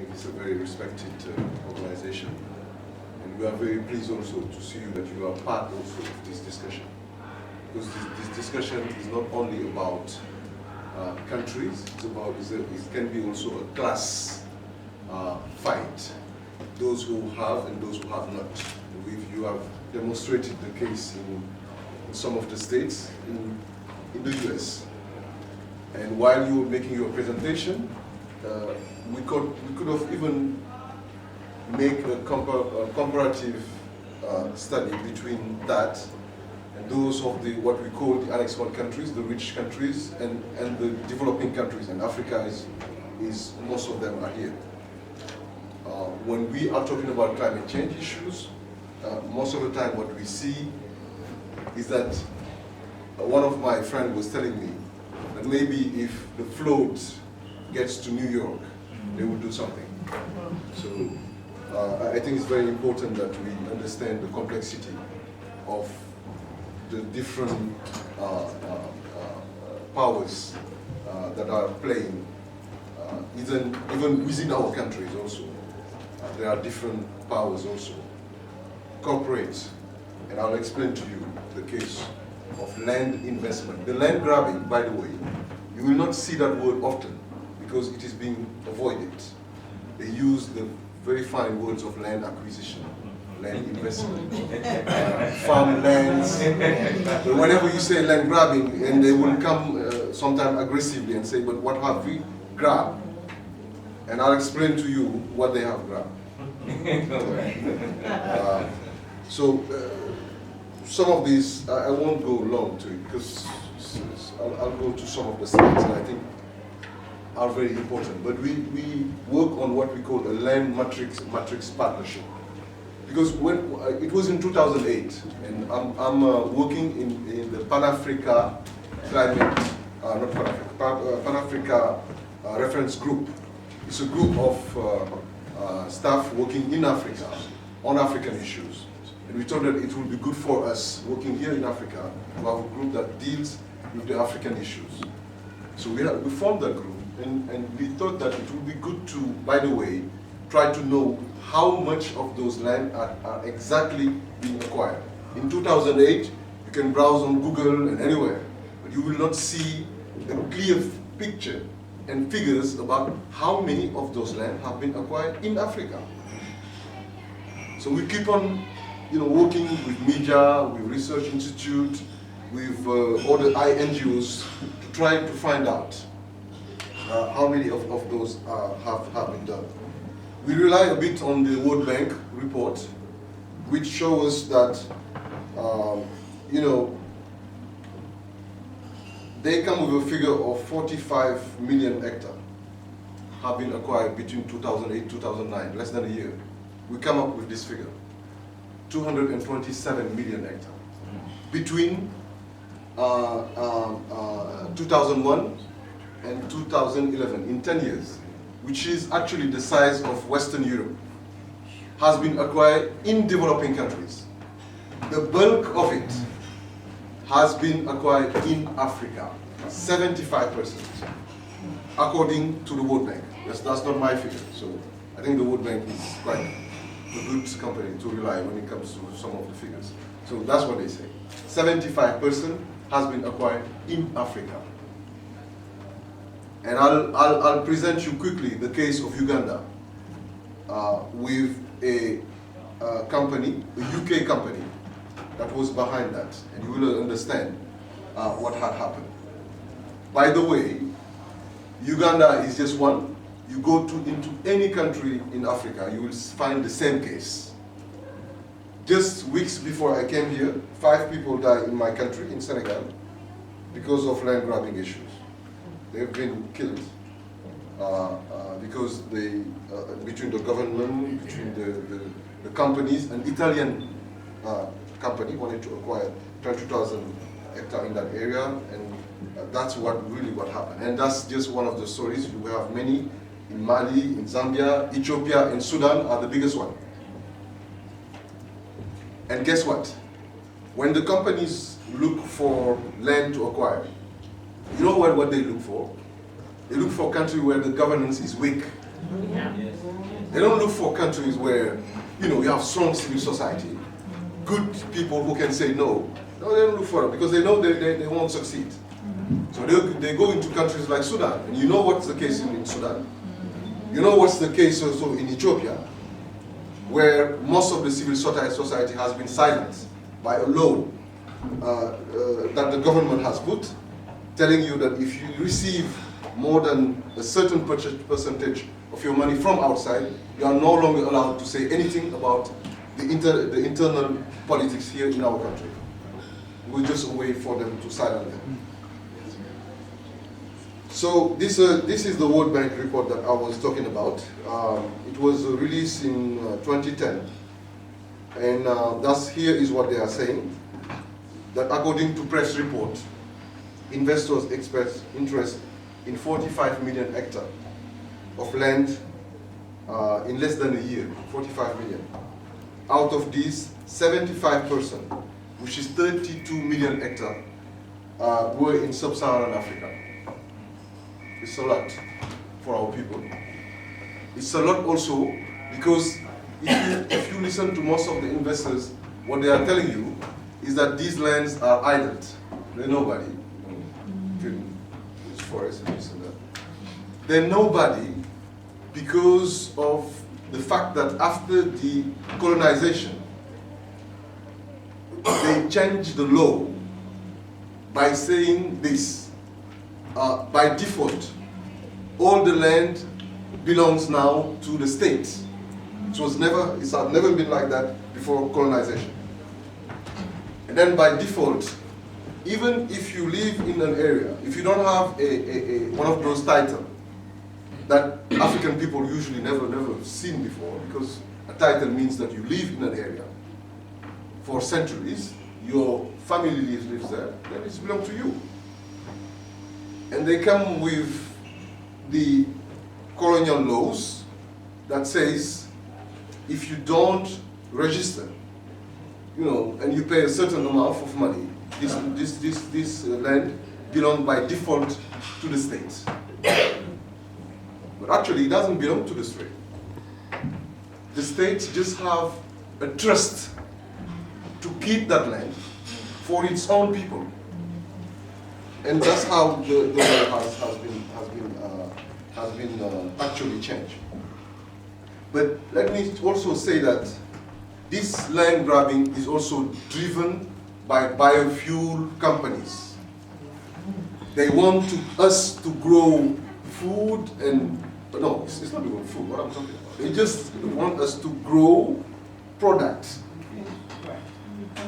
think it's a very respected organization. And we are very pleased also to see that you are part also of this discussion. Because this discussion is not only about countries, it can be also a class fight. Those who have and those who have not. You have demonstrated the case in some of the states in the US. And while you were making your presentation, we could have even make a comparative study between that and those of what we call the Annex I countries, the rich countries, and the developing countries. And Africa is most of them are here. When we are talking about climate change issues, most of the time what we see is that one of my friends was telling me that maybe if the flood gets to New York, they will do something. So I think it's very important that we understand the complexity of the different powers that are playing, even within our countries also. There are different powers also. Corporate, and I'll explain to you the case of land investment. The land grabbing, by the way, you will not see that word often because it is being avoided. They use the very fine words of land acquisition, land investment, farm lands. But whenever you say land grabbing, and they will come sometimes aggressively and say, but what have we grabbed? And I'll explain to you what they have grabbed. So some of these, I won't go long to it because I'll go to some of the slides that I think are very important. But we work on what we call a land matrix partnership. Because when it was in 2008, and I'm working in the Pan-Africa climate, not Pan-Africa, Pan-Africa reference group. It's a group of staff working in Africa on African issues. And we thought that it would be good for us working here in Africa to have a group that deals with the African issues. So we formed that group, and we thought that it would be good to, by the way, try to know how much of those land are exactly being acquired. In 2008, you can browse on Google and anywhere, but you will not see a clear picture and figures about how many of those land have been acquired in Africa. So we keep on working with media, with research institute, with other NGOs to try to find out how many of those have been done. We rely a bit on the World Bank report, which shows that, they come with a figure of 45 million hectares have been acquired between 2008 and 2009, less than a year. We come up with this figure, 227 million hectares. Between 2001 and 2011, in 10 years, which is actually the size of Western Europe, has been acquired in developing countries. The bulk of it has been acquired in Africa, 75%, according to the World Bank. That's not my figure, so I think the World Bank is quite a good company to rely when it comes to some of the figures. So that's what they say. 75% has been acquired in Africa. And I'll present you quickly the case of Uganda with a company, a UK company, that was behind that. And you will understand what had happened. By the way, Uganda is just one. You go into any country in Africa, you will find the same case. Just weeks before I came here, 5 people died in my country, in Senegal, because of land grabbing issues. They've been killed because between the government, between the companies, an Italian company wanted to acquire 20,000 hectares in that area, and that's what happened. And that's just one of the stories. We have many in Mali, in Zambia, Ethiopia, and Sudan are the biggest one. And guess what? When the companies look for land to acquire, you know what they look for? They look for a country where the governance is weak. They don't look for countries where, you have strong civil society, good people who can say no. No, they don't look for it because they know they won't succeed. So they go into countries like Sudan, and you know what's the case in Sudan. You know what's the case also in Ethiopia, where most of the civil society has been silenced by a law that the government has put, telling you that if you receive more than a certain percentage of your money from outside, you are no longer allowed to say anything about the internal politics here in our country. We're just a way for them to silence them. So this is the World Bank report that I was talking about. It was released in 2010, and here is what they are saying, that according to press report, investors express interest in 45 million hectares of land in less than a year, 45 million. Out of these, 75%, which is 32 million hectares, were in sub-Saharan Africa. It's a lot for our people. It's a lot also because if you listen to most of the investors, what they are telling you is that these lands are idled. They're nobody. It's forest and this and that. They're nobody because of the fact that after the colonization, they changed the law by saying this. By default, all the land belongs now to the state. It's had never been like that before colonization. And then by default, even if you live in an area, if you don't have one of those titles that African people usually never seen before, because a title means that you live in an area for centuries, your family lives there, then it belongs to you. And they come with the colonial laws that says if you don't register, and you pay a certain amount of money, this land belongs by default to the state. But actually, it doesn't belong to the state. The state just have a trust to keep that land for its own people. And that's how the law has been actually changed. But let me also say that this land grabbing is also driven by biofuel companies. They want us to grow food and, no, it's not even food, what I'm talking about. They just want us to grow products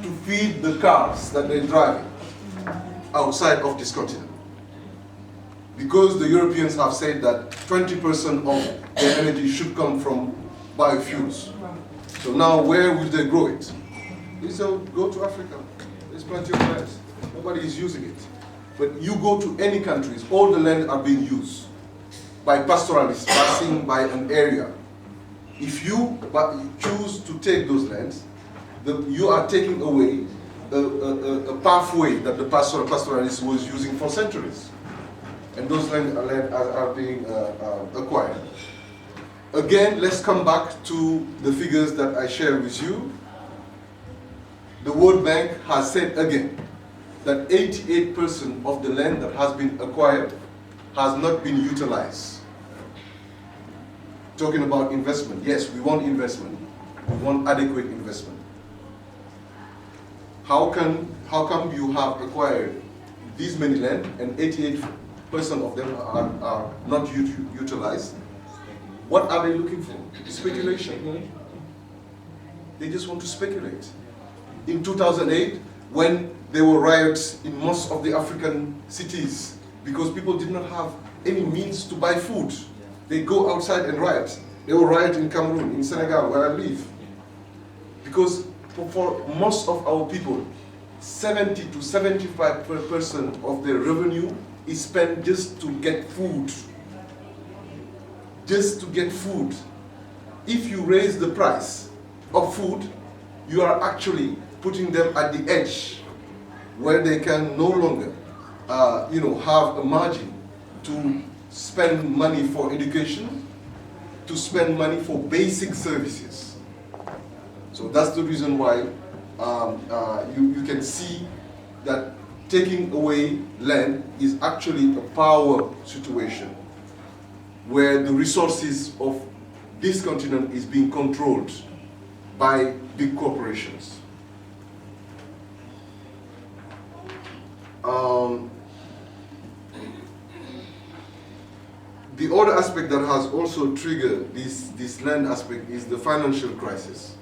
to feed the cars that they're driving outside of this continent. Because the Europeans have said that 20% of their energy should come from biofuels. So now where will they grow it? They say, go to Africa. There's plenty of land. Nobody is using it. But you go to any countries, all the land are being used by pastoralists passing by an area. If you choose to take those lands, you are taking away a pathway that the pastoralist was using for centuries. And those lands are being acquired. Again, let's come back to the figures that I shared with you. The World Bank has said again that 88% of the land that has been acquired has not been utilized. Talking about investment, yes, we want investment. We want adequate investment. How come you have acquired this many land and 88% of them are not utilized? What are they looking for? Speculation. They just want to speculate. In 2008, when there were riots in most of the African cities because people did not have any means to buy food, they go outside and riot. They will riot in Cameroon, in Senegal, where I live. Because for most of our people, 70 to 75% of their revenue is spent just to get food. Just to get food. If you raise the price of food, you are actually putting them at the edge where they can no longer have a margin to spend money for education, to spend money for basic services. So that's the reason why you can see that taking away land is actually a power situation where the resources of this continent is being controlled by big corporations. The other aspect that has also triggered this land aspect is the financial crisis.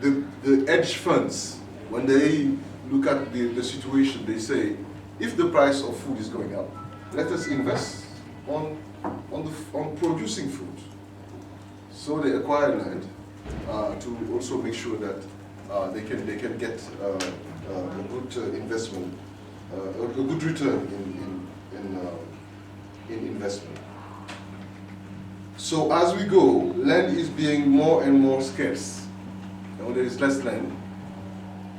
The hedge funds, when they look at the situation, they say, if the price of food is going up, let us invest on producing food. So they acquire land to also make sure that they can get a good investment, a good return in investment. So as we go, land is being more and more scarce. Now there is less land.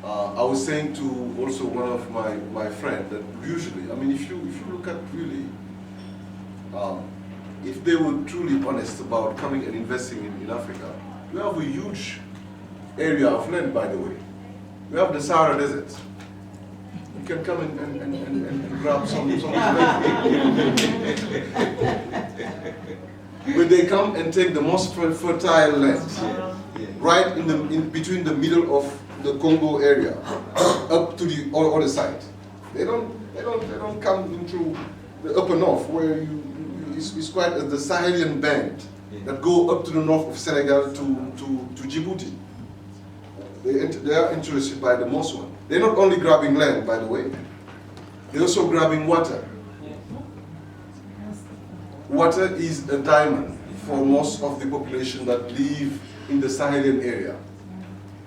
I was saying to also one of my friends that usually, I mean, if you look at really, if they were truly honest about coming and investing in Africa, we have a huge area of land, by the way. We have the Sahara Desert. You can come and grab some land. But they come and take the most fertile land, right in between the middle of the Congo area, up to the other side. They don't come into the upper north where it's quite the Sahelian band that go up to the north of Senegal to Djibouti. They are interested by the most one. They're not only grabbing land, by the way, they're also grabbing water. Water is a diamond for most of the population that live in the Sahelian area.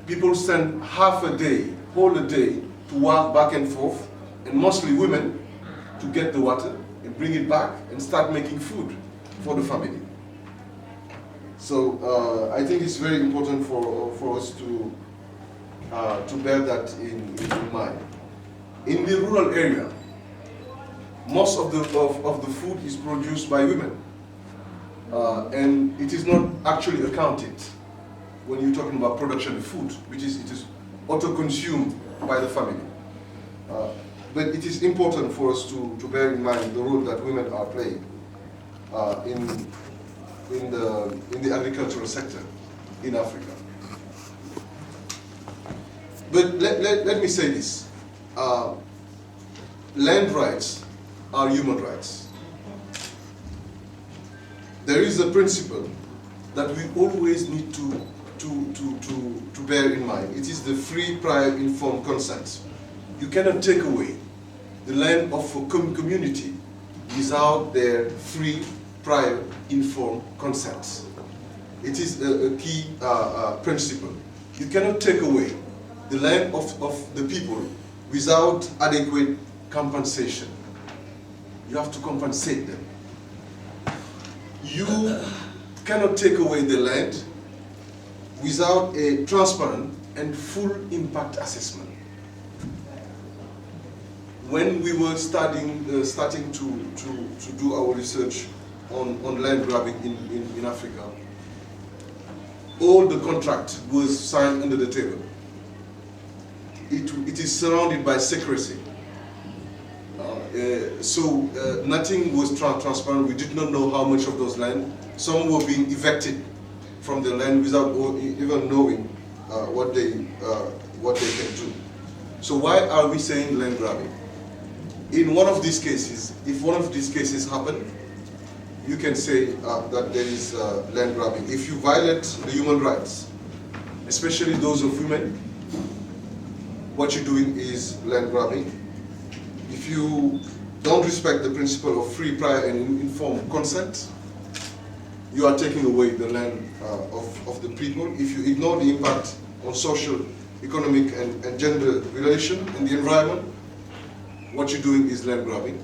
People spend half a day, whole a day, to walk back and forth, and mostly women, to get the water and bring it back and start making food for the family. So I think it's very important for us to bear that in mind. In the rural area, most of the food is produced by women, and it is not actually accounted when you're talking about production of food, it is auto-consumed by the family. But it is important for us to bear in mind the role that women are playing in the agricultural sector in Africa. But let me say this. Land rights are human rights. There is a principle that we always need to bear in mind. It is the free, prior, informed consent. You cannot take away the land of a community without their free, prior, informed consent. It is a key principle. You cannot take away the land of the people without adequate compensation. You have to compensate them. You cannot take away the land without a transparent and full impact assessment. When we were starting to do our research on land grabbing in Africa, all the contract was signed under the table. It is surrounded by secrecy. So nothing was transparent. We did not know how much of those land. Some were being evicted from the land without even knowing what they can do. So why are we saying land grabbing? In one of these cases, if one of these cases happen, you can say that there is land grabbing. If you violate the human rights, especially those of women, what you're doing is land grabbing. If you don't respect the principle of free, prior, and informed consent, you are taking away the land of the people. If you ignore the impact on social, economic, and gender relation in the environment, what you're doing is land grabbing.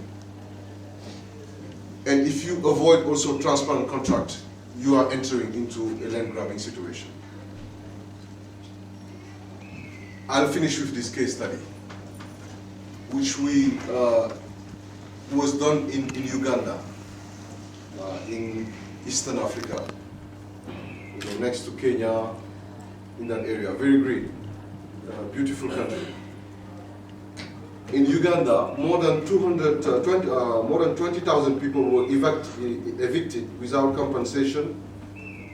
And if you avoid also transparent contract, you are entering into a land grabbing situation. I'll finish with this case study, which was done in Uganda in Eastern Africa, next to Kenya, in that area, very green, beautiful country. In Uganda, more than 20,000 people were evicted without compensation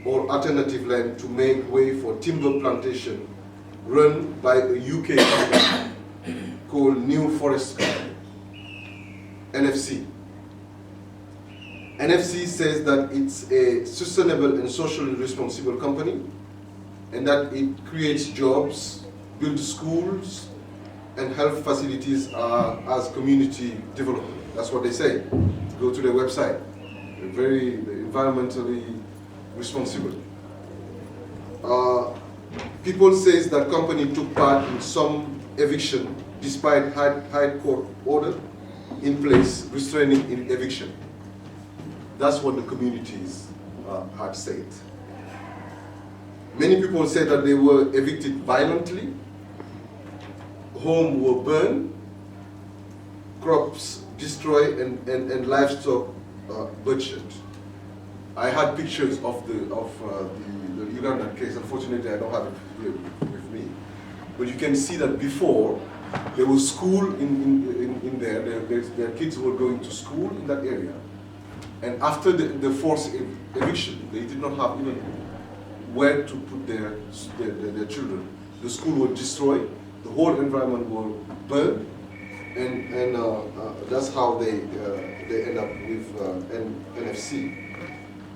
or alternative land to make way for timber plantation run by a UK company called New Forest Company, NFC. NFC says that it's a sustainable and socially responsible company and that it creates jobs, builds schools, and health facilities as community development. That's what they say. Go to their website. They're very environmentally responsible. People say that company took part in some eviction despite high court order in place restraining in eviction. That's what the communities had said. Many people said that they were evicted violently, homes were burned, crops destroyed, and livestock butchered. I had pictures of the Ugandan case. Unfortunately, I don't have it here with me. But you can see that before, there was school in there. Their kids were going to school in that area. And after the forced eviction, they did not have even where to put their children. The school was destroyed. The whole environment was burned. And that's how they end up with NFC.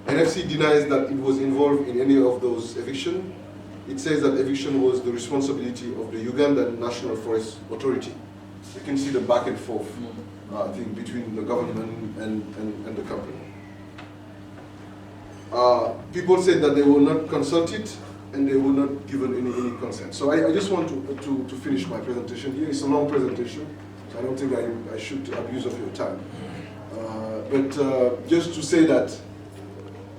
NFC denies that it was involved in any of those evictions. It says that eviction was the responsibility of the Ugandan National Forest Authority. You can see the back and forth thing between the government and the company. People said that they were not consulted and they were not given any consent. So I just want to finish my presentation here. It's a long presentation, so I don't think I should abuse of your time. But just to say that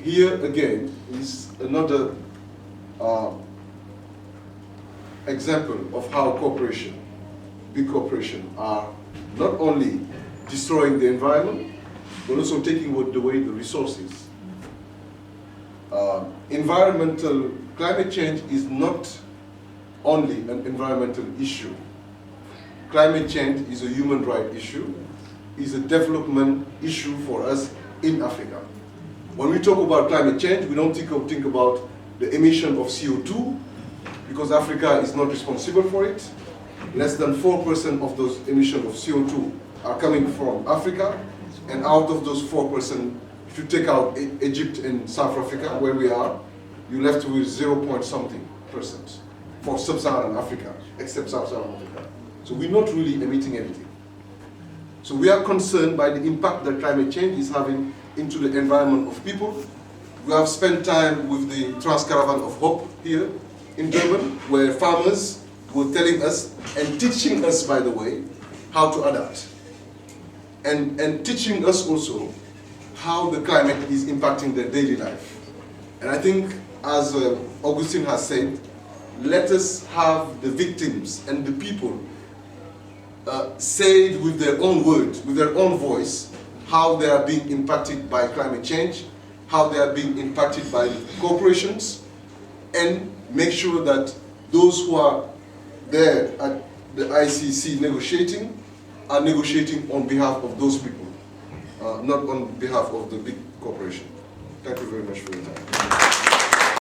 here again is another example of how big corporations are not only destroying the environment, but also taking away the resources. Climate change is not only an environmental issue. Climate change is a human rights issue, is a development issue for us in Africa. When we talk about climate change, we don't think about the emission of CO2, because Africa is not responsible for it. Less than 4% of those emissions of CO2 are coming from Africa, and out of those 4%, if you take out Egypt and South Africa, where we are, you're left with 0.something% for sub-Saharan Africa, except sub-Saharan Africa. So we're not really emitting anything. So we are concerned by the impact that climate change is having into the environment of people. We have spent time with the Trans-Caravan of Hope here in Durban, where farmers were telling us and teaching us, by the way, how to adapt. And teaching us also how the climate is impacting their daily life. And I think, as Augustine has said, let us have the victims and the people say it with their own words, with their own voice, how they are being impacted by climate change, how they are being impacted by corporations, and make sure that those who are there at the ICC negotiating are negotiating on behalf of those people, not on behalf of the big corporation. Thank you very much for your time.